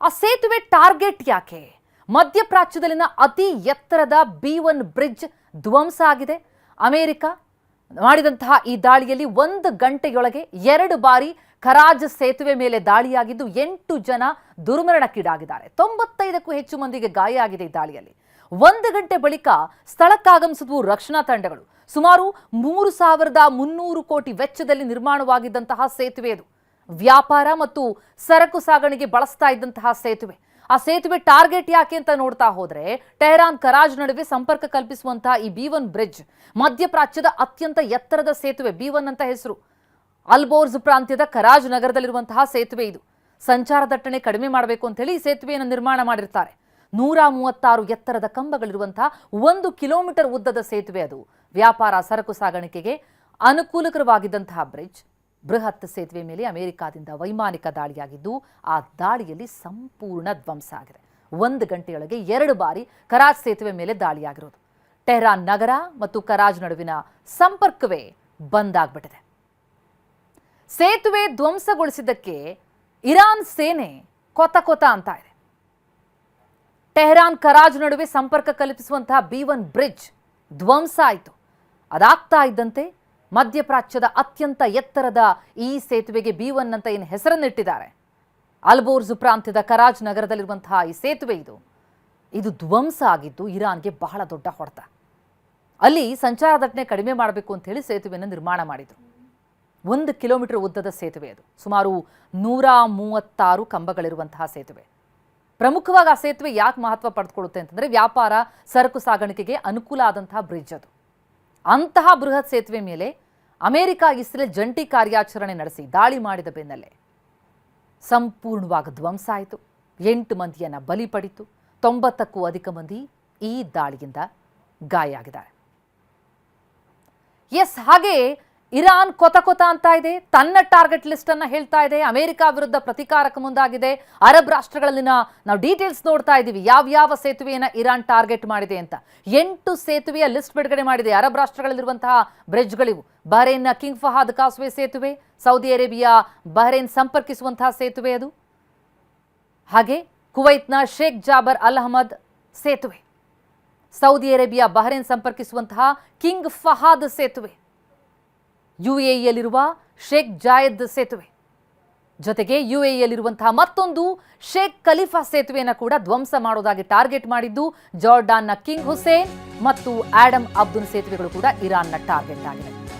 ಆ ಸೇತುವೆ ಟಾರ್ಗೆಟ್ ಯಾಕೆ? ಮಧ್ಯಪ್ರಾಚ್ಯದಲ್ಲಿನ ಅತಿ ಎತ್ತರದ B1 ಬ್ರಿಡ್ಜ್ ಧ್ವಂಸ ಆಗಿದೆ. ಅಮೆರಿಕ ಮಾಡಿದಂತಹ ಈ ದಾಳಿಯಲ್ಲಿ 1 ಗಂಟೆಯೊಳಗೆ 2 ಬಾರಿ ಖರಾಜ್ ಸೇತುವೆ ಮೇಲೆ ದಾಳಿಯಾಗಿದ್ದು 8 ಜನ ದುರ್ಮರಣಕ್ಕೀಡಾಗಿದ್ದಾರೆ. 95ಕ್ಕೂ ಹೆಚ್ಚು ಮಂದಿಗೆ ಗಾಯ ಆಗಿದೆ ಈ ದಾಳಿಯಲ್ಲಿ. 1 ಗಂಟೆ ಬಳಿಕ ಸ್ಥಳಕ್ಕಾಗಮಿಸಿದ್ವು ರಕ್ಷಣಾ ತಂಡಗಳು. ಸುಮಾರು 3,300 ಕೋಟಿ ವೆಚ್ಚದಲ್ಲಿ ನಿರ್ಮಾಣವಾಗಿದ್ದಂತಹ ಸೇತುವೆ ಇದು. ವ್ಯಾಪಾರ ಮತ್ತು ಸರಕು ಸಾಗಣೆಗೆ ಬಳಸ್ತಾ ಇದ್ದಂತಹ ಸೇತುವೆ. ಆ ಸೇತುವೆ ಟಾರ್ಗೆಟ್ ಯಾಕೆ ಅಂತ ನೋಡ್ತಾ ಹೋದ್ರೆ, ಟೆಹರಾನ್ ಕರಾಜ್ ನಡುವೆ ಸಂಪರ್ಕ ಕಲ್ಪಿಸುವಂತಹ ಈ B1 ಬ್ರಿಡ್ಜ್ ಮಧ್ಯಪ್ರಾಚ್ಯದ ಅತ್ಯಂತ ಎತ್ತರದ ಸೇತುವೆ. B1 ಅಂತ ಹೆಸರು. ಅಲ್ಬೋರ್ಜ್ ಪ್ರಾಂತ್ಯದ ಕರಾಜ್ ನಗರದಲ್ಲಿರುವಂತಹ ಸೇತುವೆ ಇದು. ಸಂಚಾರ ದಟ್ಟಣೆ ಕಡಿಮೆ ಮಾಡಬೇಕು ಅಂತ ಹೇಳಿ ಈ ಸೇತುವೆಯನ್ನು ನಿರ್ಮಾಣ ಮಾಡಿರ್ತಾರೆ. 136 ಎತ್ತರದ ಕಂಬಗಳಿರುವಂತಹ 1 ಕಿಲೋಮೀಟರ್ ಉದ್ದದ ಸೇತುವೆ ಅದು. ವ್ಯಾಪಾರ ಸರಕು ಸಾಗಾಣಿಕೆಗೆ ಅನುಕೂಲಕರವಾಗಿದ್ದಂತಹ ಬ್ರಿಡ್ಜ್. ಬೃಹತ್ ಸೇತುವೆ ಮೇಲೆ ಅಮೆರಿಕಾದಿಂದ ವೈಮಾನಿಕ ದಾಳಿಯಾಗಿದ್ದು ಆ ದಾಳಿಯಲ್ಲಿ ಸಂಪೂರ್ಣ ಧ್ವಂಸ ಆಗಿದೆ. 1 ಗಂಟೆಯೊಳಗೆ 2 ಬಾರಿ ಕರಾಜ್ ಸೇತುವೆ ಮೇಲೆ ದಾಳಿಯಾಗಿರೋದು. ಟೆಹರಾನ್ ನಗರ ಮತ್ತು ಕರಾಜ್ ನಡುವಿನ ಸಂಪರ್ಕವೇ ಬಂದ್ ಆಗ್ಬಿಟ್ಟಿದೆ. ಸೇತುವೆ ಧ್ವಂಸಗೊಳಿಸಿದ್ದಕ್ಕೆ ಇರಾನ್ ಸೇನೆ ಕೊತ ಅಂತ ಇದೆ. ಟೆಹರಾನ್ ಕರಾಜ್ ನಡುವೆ ಸಂಪರ್ಕ ಕಲ್ಪಿಸುವಂತಹ B1 ಬ್ರಿಡ್ಜ್ ಧ್ವಂಸ ಆಯಿತು. ಅದಾಗ್ತಾ ಇದ್ದಂತೆ ಮಧ್ಯಪ್ರಾಚ್ಯದ ಅತ್ಯಂತ ಎತ್ತರದ ಈ ಸೇತುವೆಗೆ B1 ಅಂತ ಏನು ಹೆಸರನ್ನಿಟ್ಟಿದ್ದಾರೆ. ಅಲ್ಬೋರ್ಜ್ ಪ್ರಾಂತ್ಯದ ಕರಾಜ್ ನಗರದಲ್ಲಿರುವಂತಹ ಈ ಸೇತುವೆ ಇದು ಧ್ವಂಸ ಆಗಿದ್ದು ಇರಾನ್ಗೆ ಬಹಳ ದೊಡ್ಡ ಹೊಡೆತ. ಅಲ್ಲಿ ಸಂಚಾರ ದಟ್ಟಣೆ ಕಡಿಮೆ ಮಾಡಬೇಕು ಅಂತ ಹೇಳಿ ಸೇತುವೆಯನ್ನು ನಿರ್ಮಾಣ ಮಾಡಿದರು. 1 ಕಿಲೋಮೀಟರ್ ಉದ್ದದ ಸೇತುವೆ ಅದು. ಸುಮಾರು 136 ಕಂಬಗಳಿರುವಂತಹ ಸೇತುವೆ. ಪ್ರಮುಖವಾಗಿ ಆ ಸೇತುವೆ ಯಾಕೆ ಮಹತ್ವ ಪಡೆದುಕೊಳ್ಳುತ್ತೆ ಅಂತಂದರೆ, ವ್ಯಾಪಾರ ಸರಕು ಸಾಗಾಣಿಕೆಗೆ ಅನುಕೂಲ ಆದಂತಹ ಬ್ರಿಡ್ಜ್ ಅದು. ಅಂತಹ ಬೃಹತ್ ಸೇತುವೆ ಮೇಲೆ ಅಮೆರಿಕ ಇಸ್ರೇಲ್ ಜಂಟಿ ಕಾರ್ಯಾಚರಣೆ ನಡೆಸಿ ದಾಳಿ ಮಾಡಿದ ಬೆನ್ನಲ್ಲೇ ಸಂಪೂರ್ಣವಾಗಿ ಧ್ವಂಸ ಆಯಿತು. 8 ಮಂದಿಯನ್ನು ಬಲಿ ಪಡಿತು. 90ಕ್ಕೂ ಅಧಿಕ ಮಂದಿ ಈ ದಾಳಿಯಿಂದ ಗಾಯ ಆಗಿದ್ದಾರೆ. ಹಾಗೆ ಇರಾನ್ ಕೊತ ಅಂತ ಇದೆ. ತನ್ನ ಟಾರ್ಗೆಟ್ ಲಿಸ್ಟ್ ಅನ್ನ ಹೇಳ್ತಾ ಇದೆ. ಅಮೆರಿಕ ವಿರುದ್ಧ ಪ್ರತಿಕಾರಕ್ಕೆ ಮುಂದಾಗಿದೆ. ಅರಬ್ ರಾಷ್ಟ್ರಗಳಲ್ಲಿನ ನಾವು ಡೀಟೇಲ್ಸ್ ನೋಡ್ತಾ ಇದ್ದೀವಿ, ಯಾವ ಸೇತುವೆಯನ್ನ ಇರಾನ್ ಟಾರ್ಗೆಟ್ ಮಾಡಿದೆ ಅಂತ. 8 ಸೇತುವೆಯ ಲಿಸ್ಟ್ ಬಿಡುಗಡೆ ಮಾಡಿದೆ. ಅರಬ್ ರಾಷ್ಟ್ರಗಳಲ್ಲಿರುವಂತಹ ಬ್ರಿಡ್ಜ್ಗಳಿವು. ಬಹ್ರೇನ್ನ ಕಿಂಗ್ ಫಹದ್ ಕಾಸ್ವೆ ಸೇತುವೆ, ಸೌದಿ ಅರೇಬಿಯಾ ಬಹ್ರೇನ್ ಸಂಪರ್ಕಿಸುವಂತಹ ಸೇತುವೆ ಅದು. ಹಾಗೆ ಕುವೈತ್ನ ಶೇಖ್ ಜಾಬರ್ ಅಲ್ ಅಹಮದ್ ಸೇತುವೆ, ಸೌದಿ ಅರೇಬಿಯಾ ಬಹ್ರೇನ್ ಸಂಪರ್ಕಿಸುವಂತಹ ಕಿಂಗ್ ಫಹದ್ ಸೇತುವೆ, UAEಯಲ್ಲಿರುವ ಶೇಖ್ ಜಾಯದ್ ಸೇತುವೆ, ಜೊತೆಗೆ UAEಯಲ್ಲಿರುವಂತಹ ಮತ್ತೊಂದು ಶೇಖ್ ಖಲೀಫಾ ಸೇತುವೆಯನ್ನು ಕೂಡ ಧ್ವಂಸ ಮಾಡೋದಾಗಿ ಟಾರ್ಗೆಟ್ ಮಾಡಿದ್ದು. ಜಾರ್ಡಾನ್ನ ಕಿಂಗ್ ಹುಸೇನ್ ಮತ್ತು ಆಡಮ್ ಅಬ್ದುಲ್ ಸೇತುವೆಗಳು ಕೂಡ ಇರಾನ್ನ ಟಾರ್ಗೆಟ್ ಆಗಿದೆ.